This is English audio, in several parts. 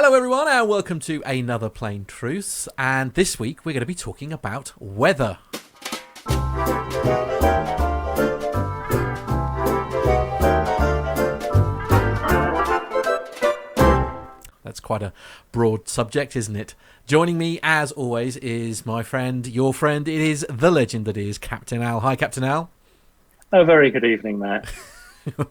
Hello everyone and welcome to another Plain Truths, and this week we're going to be talking about weather. That's quite a broad subject, isn't it? Joining me as always is my friend, your friend, it is the legend that is Captain Al. Hi Captain Al. Oh, very good evening, Matt.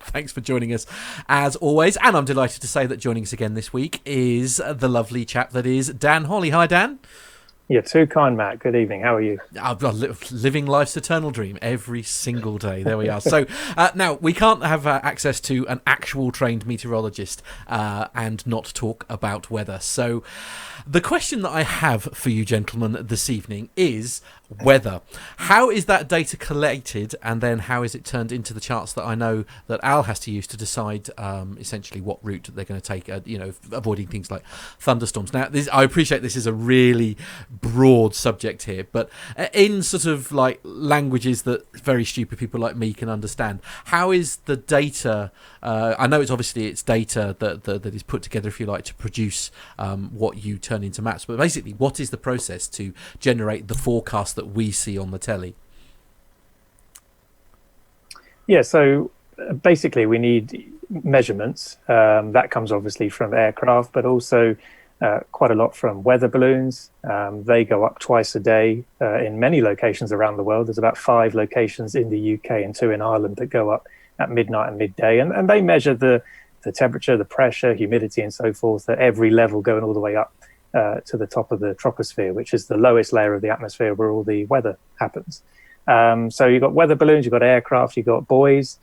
Thanks for joining us as always, and I'm delighted to say that joining us again this week is the lovely chap that is Dan Holley. Hi Dan. You're too kind, Matt. Good evening. How are you? I'm living life's eternal dream every single day. There we are. So now we can't have access to an actual trained meteorologist and not talk about weather. So the question that I have for you gentlemen this evening is weather. How is that data collated, and then how is it turned into the charts that I know that Al has to use to decide essentially what route they're going to take, avoiding things like thunderstorms. Now, I appreciate this is a really broad subject here, but in sort of like languages that very stupid people like me can understand, how is the data, I know it's data that is put together, if you like, to produce what you turn into maps, but basically what is the process to generate the forecast that we see on the telly? Yeah, so basically we need measurements. That comes obviously from aircraft, but also quite a lot from weather balloons. They go up twice a day in many locations around the world. There's about 5 locations in the UK and 2 in Ireland that go up at midnight and midday. And they measure the temperature, the pressure, humidity, and so forth at every level, going all the way up to the top of the troposphere, which is the lowest layer of the atmosphere where all the weather happens. So you've got weather balloons, you've got aircraft, you've got buoys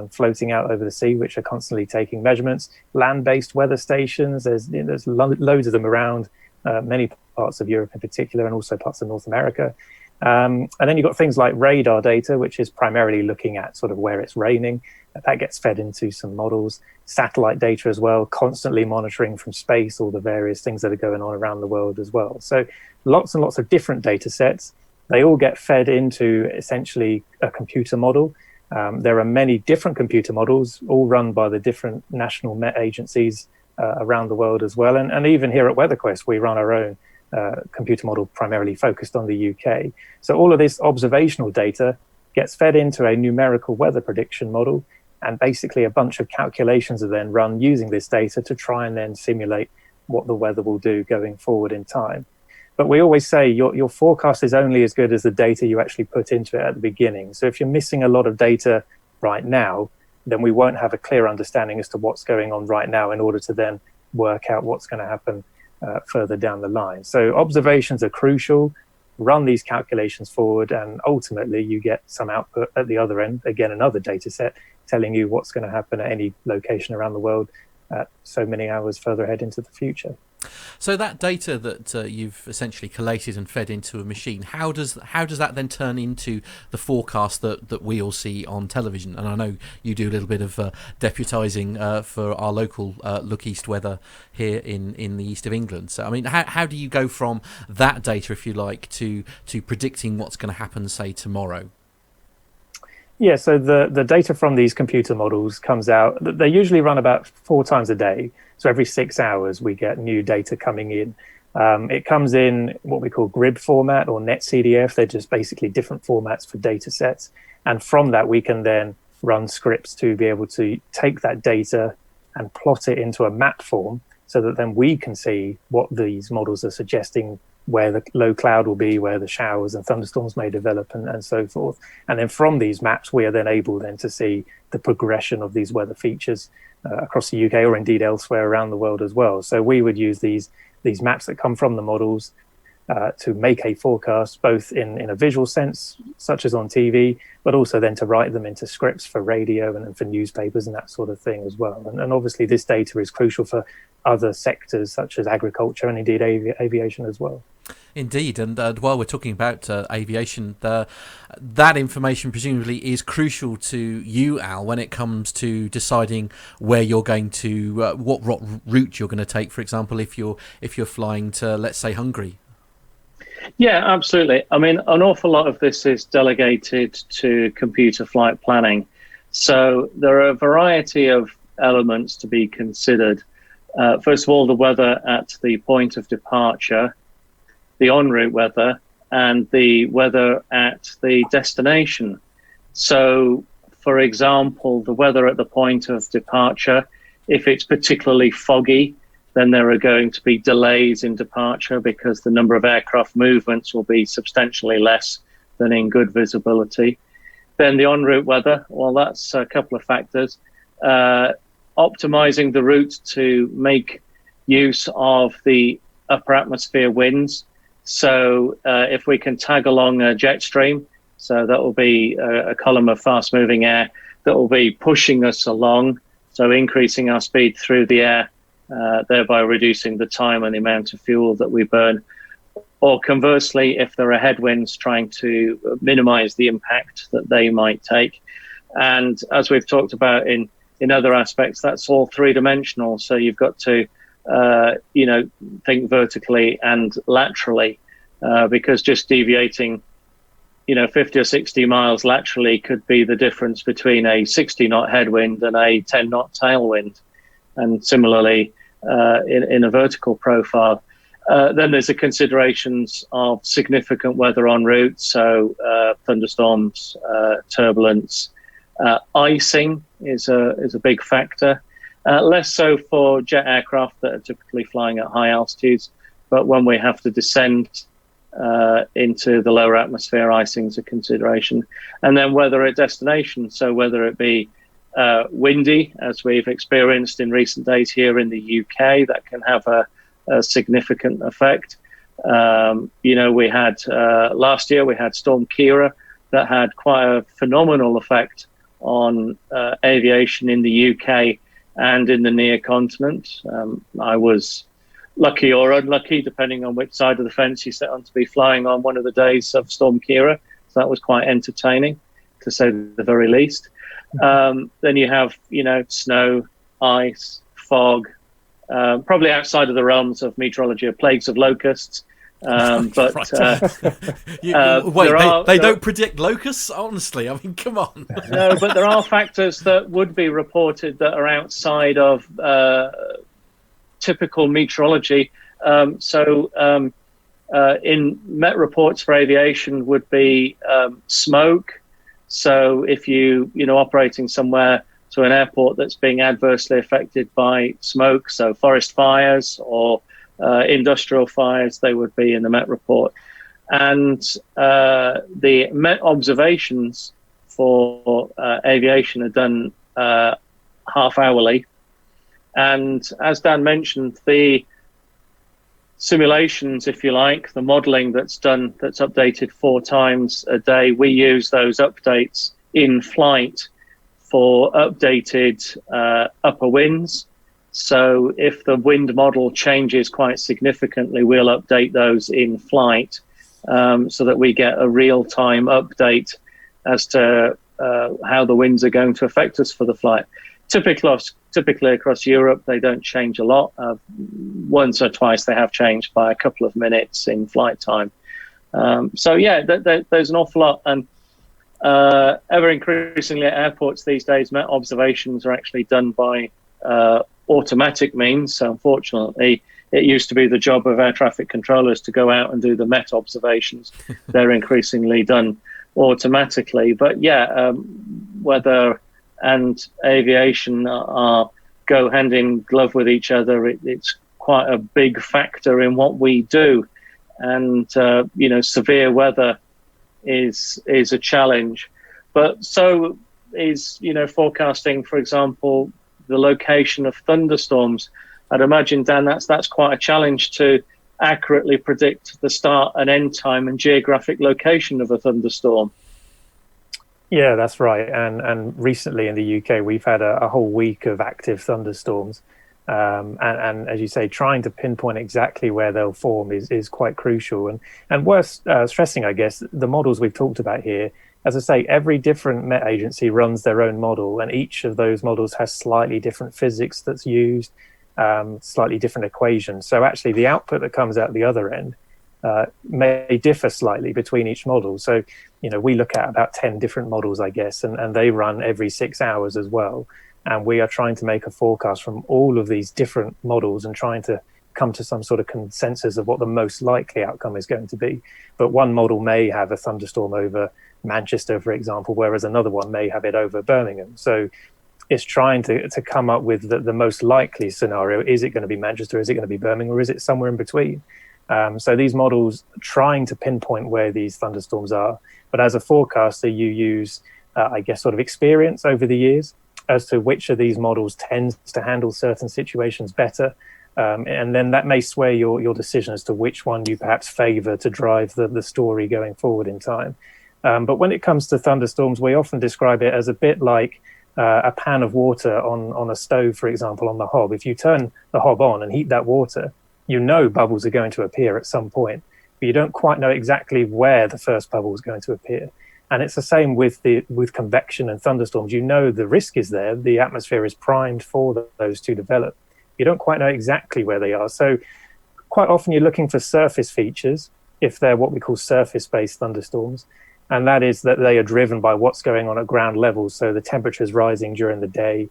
floating out over the sea, which are constantly taking measurements. Land-based weather stations, there's loads of them around many parts of Europe in particular, and also parts of North America. And then you've got things like radar data, which is primarily looking at sort of where it's raining. That gets fed into some models. Satellite data as well, constantly monitoring from space all the various things that are going on around the world as well. So lots and lots of different data sets. They all get fed into essentially a computer model. There are many different computer models, all run by the different national Met agencies around the world as well. And even here at WeatherQuest, we run our own computer model primarily focused on the UK. So all of this observational data gets fed into a numerical weather prediction model, and basically a bunch of calculations are then run using this data to try and then simulate what the weather will do going forward in time. But we always say your forecast is only as good as the data you actually put into it at the beginning. So if you're missing a lot of data right now, then we won't have a clear understanding as to what's going on right now in order to then work out what's going to happen further down the line. So observations are crucial. Run these calculations forward, and ultimately you get some output at the other end. Again, another data set telling you what's going to happen at any location around the world so many hours further ahead into the future. So that data that you've essentially collated and fed into a machine, how does that then turn into the forecast that we all see on television? And I know you do a little bit of deputising for our local Look East weather here in the east of England. So I mean, how do you go from that data, if you like, to predicting what's going to happen, say, tomorrow? Yeah, so the data from these computer models comes out. They usually run about 4 times a day. So every 6 hours, we get new data coming in. It comes in what we call grid format or netCDF. They're just basically different formats for data sets. And from that, we can then run scripts to be able to take that data and plot it into a map form so that then we can see what these models are suggesting, where the low cloud will be, where the showers and thunderstorms may develop, and so forth. And then from these maps, we are then able then to see the progression of these weather features across the UK or indeed elsewhere around the world as well. So we would use these maps that come from the models to make a forecast, both in a visual sense, such as on TV, but also then to write them into scripts for radio and for newspapers and that sort of thing as well. And obviously this data is crucial for other sectors such as agriculture and indeed aviation as well. Indeed, and while we're talking about aviation, that information presumably is crucial to you, Al, when it comes to deciding where you're going to, what route you're going to take. For example, if you're flying to, let's say, Hungary. Yeah, absolutely. I mean, an awful lot of this is delegated to computer flight planning. So there are a variety of elements to be considered First of all, the weather at the point of departure, the en route weather, and the weather at the destination. So, for example, the weather at the point of departure, if it's particularly foggy, then there are going to be delays in departure because the number of aircraft movements will be substantially less than in good visibility. Then the en route weather, well, that's a couple of factors. Optimizing the route to make use of the upper atmosphere winds. So if we can tag along a jet stream, so that will be a column of fast moving air that will be pushing us along, so increasing our speed through the air, thereby reducing the time and the amount of fuel that we burn. Or conversely, if there are headwinds, trying to minimize the impact that they might take. And as we've talked about in other aspects, that's all three-dimensional. So you've got to, think vertically and laterally, because just deviating, 50 or 60 miles laterally could be the difference between a 60-knot headwind and a 10-knot tailwind. And similarly, in a vertical profile. Then there's the considerations of significant weather en route, so thunderstorms, turbulence, icing is a big factor. Less so for jet aircraft that are typically flying at high altitudes, but when we have to descend into the lower atmosphere, icing is a consideration. And then weather at destination, so whether it be windy, as we've experienced in recent days here in the UK, that can have a significant effect. We had last year we had Storm Kira that had quite a phenomenal effect on aviation in the UK and in the near continent. I was lucky or unlucky, depending on which side of the fence you sit on, to be flying on one of the days of Storm Kira. So that was quite entertaining, to say the very least. Then you have, snow, ice, fog, probably outside of the realms of meteorology, of plagues of locusts. But they don't predict locusts, honestly. I mean, come on. No, but there are factors that would be reported that are outside of typical meteorology. In Met reports for aviation would be smoke. So if operating somewhere to an airport that's being adversely affected by smoke, so forest fires or industrial fires, they would be in the Met report. And the Met observations for aviation are done half hourly. And as Dan mentioned, the simulations, if you like, the modeling that's done, that's updated 4 times a day, we use those updates in flight for updated upper winds. So if the wind model changes quite significantly, we'll update those in flight so that we get a real-time update as to how the winds are going to affect us for the flight. Typically across Europe, they don't change a lot. Once or twice they have changed by a couple of minutes in flight time. There's an awful lot. And ever increasingly at airports these days, Met observations are actually done by automatic means. So unfortunately, it used to be the job of air traffic controllers to go out and do the Met observations. They're increasingly done automatically. But weather and aviation go hand in glove with each other. It's quite a big factor in what we do. And, severe weather is a challenge. But so is, forecasting, for example, the location of thunderstorms. I'd imagine, Dan, that's quite a challenge to accurately predict the start and end time and geographic location of a thunderstorm. Yeah, that's right. And recently in the UK, we've had a whole week of active thunderstorms. And as you say, trying to pinpoint exactly where they'll form is quite crucial. And worth stressing, I guess, the models we've talked about here, as I say, every different Met agency runs their own model, and each of those models has slightly different physics that's used, slightly different equations. So actually the output that comes out the other end may differ slightly between each model. So, we look at about 10 different models, I guess, and they run every 6 hours as well. and we are trying to make a forecast from all of these different models and trying to come to some sort of consensus of what the most likely outcome is going to be. But one model may have a thunderstorm over Manchester, for example, whereas another one may have it over Birmingham. So it's trying to come up with the most likely scenario. Is it going to be Manchester? Is it going to be Birmingham? Or is it somewhere in between? So these models trying to pinpoint where these thunderstorms are. But as a forecaster, you use, I guess, sort of experience over the years as to which of these models tends to handle certain situations better. And then that may sway your decision as to which one you perhaps favor to drive the story going forward in time. But when it comes to thunderstorms, we often describe it as a bit like a pan of water on a stove, for example, on the hob. If you turn the hob on and heat that water, you know bubbles are going to appear at some point, but you don't quite know exactly where the first bubble is going to appear. And it's the same with convection and thunderstorms. You know the risk is there. The atmosphere is primed for those to develop. You don't quite know exactly where they are. So quite often you're looking for surface features if they're what we call surface-based thunderstorms. And that is that they are driven by what's going on at ground level. So the temperature is rising during the day.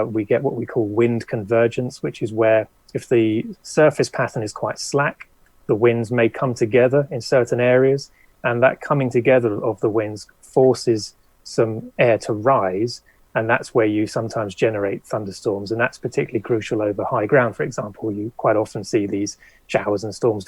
We get what we call wind convergence, which is where if the surface pattern is quite slack, the winds may come together in certain areas. And that coming together of the winds forces some air to rise. And that's where you sometimes generate thunderstorms. And that's particularly crucial over high ground, for example. You quite often see these showers and storms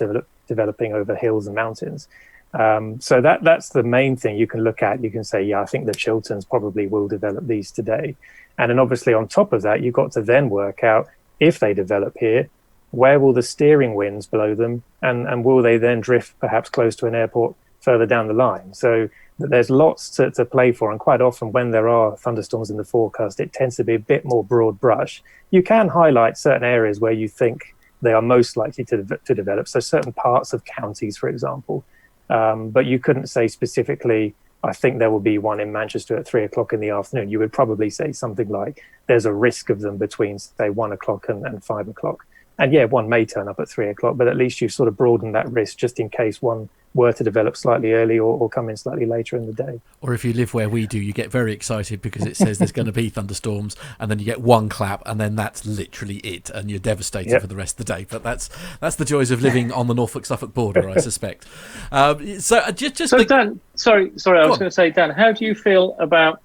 developing over hills and mountains. So that's the main thing you can look at. You can say, yeah, I think the Chilterns probably will develop these today. And then obviously on top of that, you've got to then work out if they develop here, where will the steering winds blow them? And will they then drift perhaps close to an airport further down the line? So there's lots to play for. And quite often when there are thunderstorms in the forecast, it tends to be a bit more broad brush. You can highlight certain areas where you think they are most likely to develop. So certain parts of counties, for example. But you couldn't say specifically, I think there will be one in Manchester at 3 o'clock in the afternoon. You would probably say something like there's a risk of them between, say, 1 o'clock and 5 o'clock. And yeah, one may turn up at 3 o'clock, but at least you've sort of broadened that risk just in case one were to develop slightly early or come in slightly later in the day. Or if you live where we do, you get very excited because it says there's going to be thunderstorms, and then you get one clap, and then that's literally it, and you're devastated for the rest of the day. But that's the joys of living on the Norfolk-Suffolk border, I suspect. So Dan, sorry, I was going to say, Dan, how do you feel about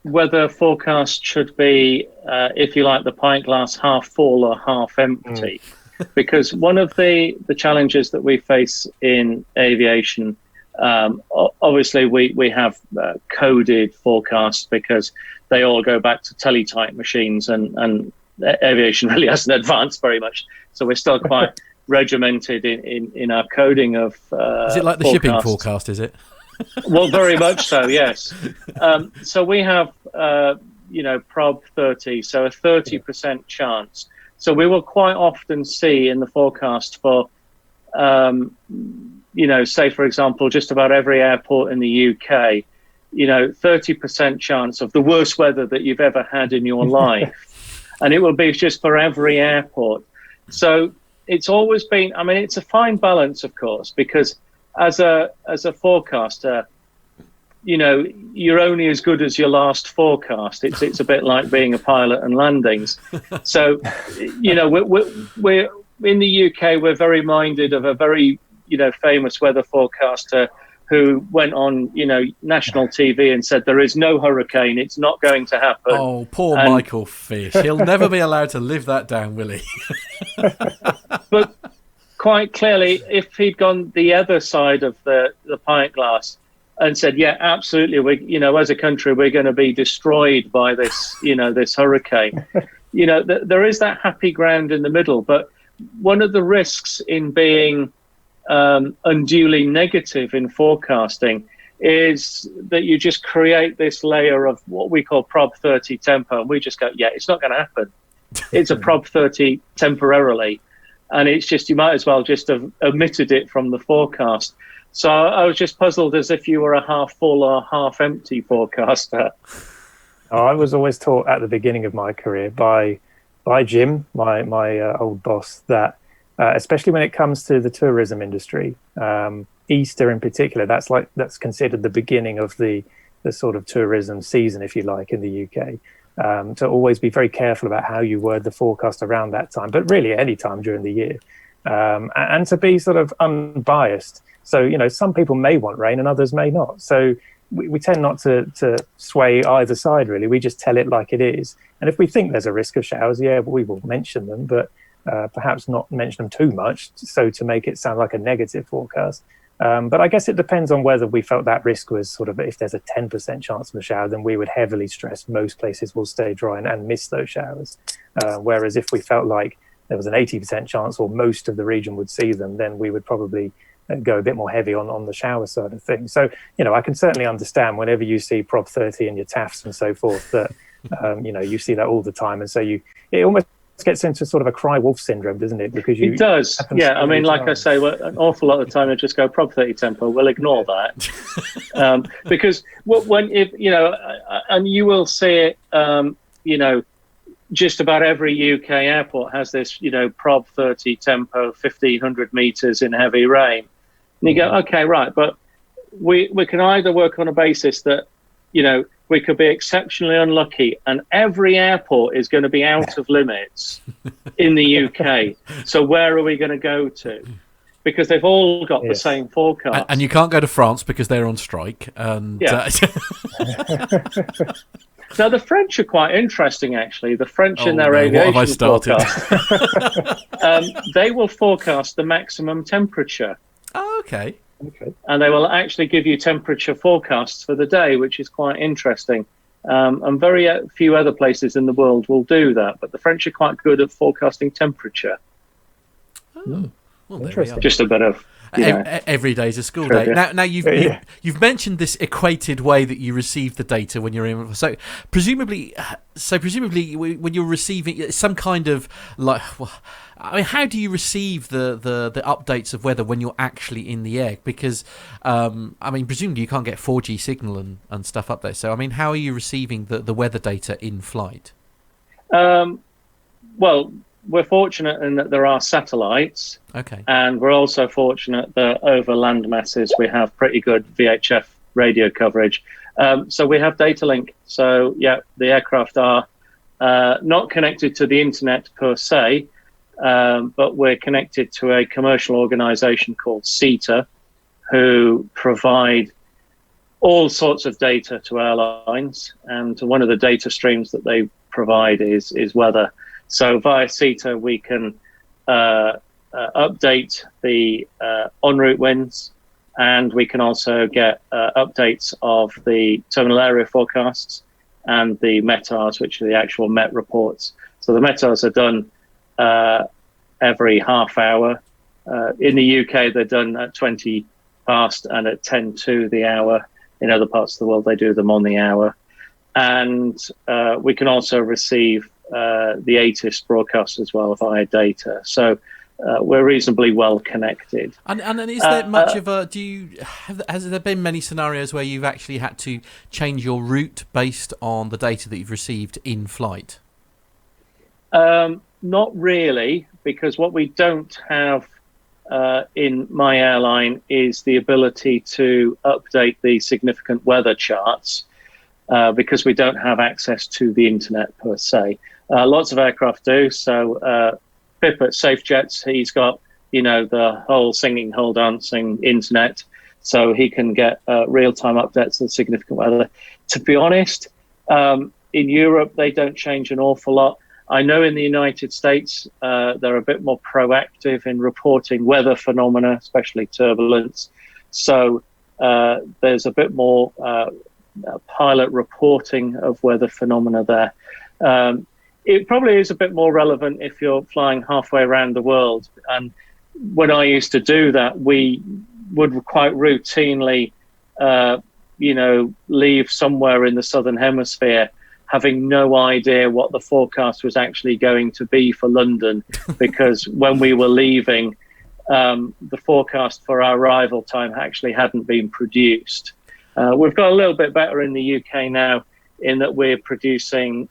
whether forecast should be, if you like, the pint glass half full or half empty? Because one of the challenges that we face in aviation, obviously we have coded forecasts because they all go back to teletype machines, and aviation really hasn't advanced very much. So we're still quite regimented in our coding of is it like the forecasts. Shipping forecast, is it? Well, very much so, yes. So we have, prob 30, so a 30% chance. So we will quite often see in the forecast for, say, for example, just about every airport in the UK, 30% chance of the worst weather that you've ever had in your life. And it will be just for every airport. So it's always been, it's a fine balance, of course, because as a forecaster, you're only as good as your last forecast. It's a bit like being a pilot and landings. So, we're in the UK. We're very minded of a very famous weather forecaster who went on national TV and said there is no hurricane. It's not going to happen. Oh, poor Michael Fish. He'll never be allowed to live that down, will he? But quite clearly, if he'd gone the other side of the pint glass and said, yeah, absolutely, we, as a country, we're going to be destroyed by this, this hurricane. There is that happy ground in the middle. But one of the risks in being unduly negative in forecasting is that you just create this layer of what we call prob 30 tempo. And we just go, yeah, it's not going to happen. It's a prob 30 temporarily. And it's just, you might as well just have omitted it from the forecast. So I was just puzzled as if you were a half full or half empty forecaster. I was always taught at the beginning of my career by Jim, my old boss, that especially when it comes to the tourism industry, Easter in particular, that's considered the beginning of the sort of tourism season, if you like, in the UK. to always be very careful about how you word the forecast around that time, but really any time during the year, and to be sort of unbiased. So, some people may want rain and others may not. So we tend not to sway either side, really. We just tell it like it is. And if we think there's a risk of showers, we will mention them, but perhaps not mention them too much, so to make it sound like a negative forecast. But I guess it depends on whether we felt that risk was sort of, if there's a 10% chance of a shower, then we would heavily stress most places will stay dry and miss those showers. Whereas if we felt like there was an 80% chance or most of the region would see them, then we would probably go a bit more heavy on the shower side of things. So, I can certainly understand whenever you see Prop 30 in your TAFs and so forth that, you see that all the time. And so it almost gets into sort of a cry wolf syndrome, doesn't it? Because it does. Yeah. I mean, like I say, an awful lot of the time I just go Prop 30 tempo. We'll ignore that. Because and you will see it, just about every UK airport has this, Prop 30 tempo, 1,500 meters in heavy rain. And you go, okay, right, but we can either work on a basis that, we could be exceptionally unlucky and every airport is going to be out of limits in the UK. So where are we going to go to? Because they've all got the same forecast. And you can't go to France because they're on strike. And, Now, the French are quite interesting, actually. The French in their aviation forecast, they will forecast the maximum temperature. Oh, okay. And they will actually give you temperature forecasts for the day, which is quite interesting. And very few other places in the world will do that. But the French are quite good at forecasting temperature. Oh, well, interesting. Just a bit of... every day's a school day. Now you've mentioned this equated way that you receive the data when you're in. So presumably, when you're receiving some kind of how do you receive the updates of weather when you're actually in the air? Because presumably you can't get 4G signal and stuff up there. So how are you receiving the weather data in flight? Well, we're fortunate in that there are satellites. Okay. And we're also fortunate that over land masses we have pretty good VHF radio coverage. So we have data link. So, the aircraft are not connected to the internet per se, but we're connected to a commercial organization called CETA, who provide all sorts of data to airlines. And one of the data streams that they provide is weather. So via CETA, we can update the en route winds, and we can also get updates of the terminal area forecasts and the METARs, which are the actual MET reports. So the METARs are done every half hour. In the UK, they're done at 20 past and at 10 to the hour. In other parts of the world, they do them on the hour. And we can also receive the ATIS broadcast as well via data. So we're reasonably well connected. And is there much of a... has there been many scenarios where you've actually had to change your route based on the data that you've received in flight? Not really, because what we don't have in my airline is the ability to update the significant weather charts, because we don't have access to the internet per se. Lots of aircraft do. So Pip at SafeJets, he's got, the whole singing, whole dancing internet, so he can get real-time updates of significant weather. To be honest, in Europe, they don't change an awful lot. I know in the United States, they're a bit more proactive in reporting weather phenomena, especially turbulence. So there's a bit more pilot reporting of weather phenomena there. It probably is a bit more relevant if you're flying halfway around the world. And when I used to do that, we would quite routinely, leave somewhere in the Southern Hemisphere, having no idea what the forecast was actually going to be for London, because when we were leaving, the forecast for our arrival time actually hadn't been produced. We've got a little bit better in the UK now, in that we're producing,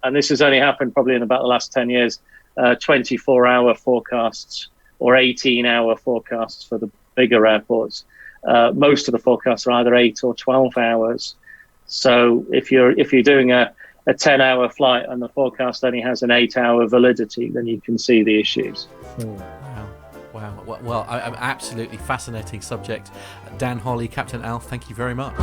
and this has only happened probably in about the last 10 years, 24-hour forecasts or 18-hour forecasts for the bigger airports. Most of the forecasts are either 8 or 12 hours. So if you're doing a a 10-hour flight and the forecast only has an 8-hour validity, then you can see the issues. Wow. Well, an absolutely fascinating subject. Dan Holley, Captain Al, thank you very much.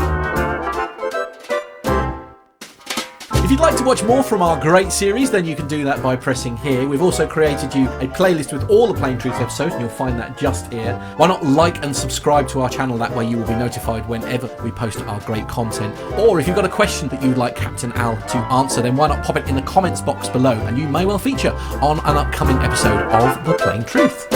If you'd like to watch more from our great series, then you can do that by pressing here. We've also created you a playlist with all the Plain Truth episodes, and you'll find that just here. Why not like and subscribe to our channel? That way you will be notified whenever we post our great content. Or if you've got a question that you'd like Captain Al to answer, then why not pop it in the comments box below, and you may well feature on an upcoming episode of The Plain Truth.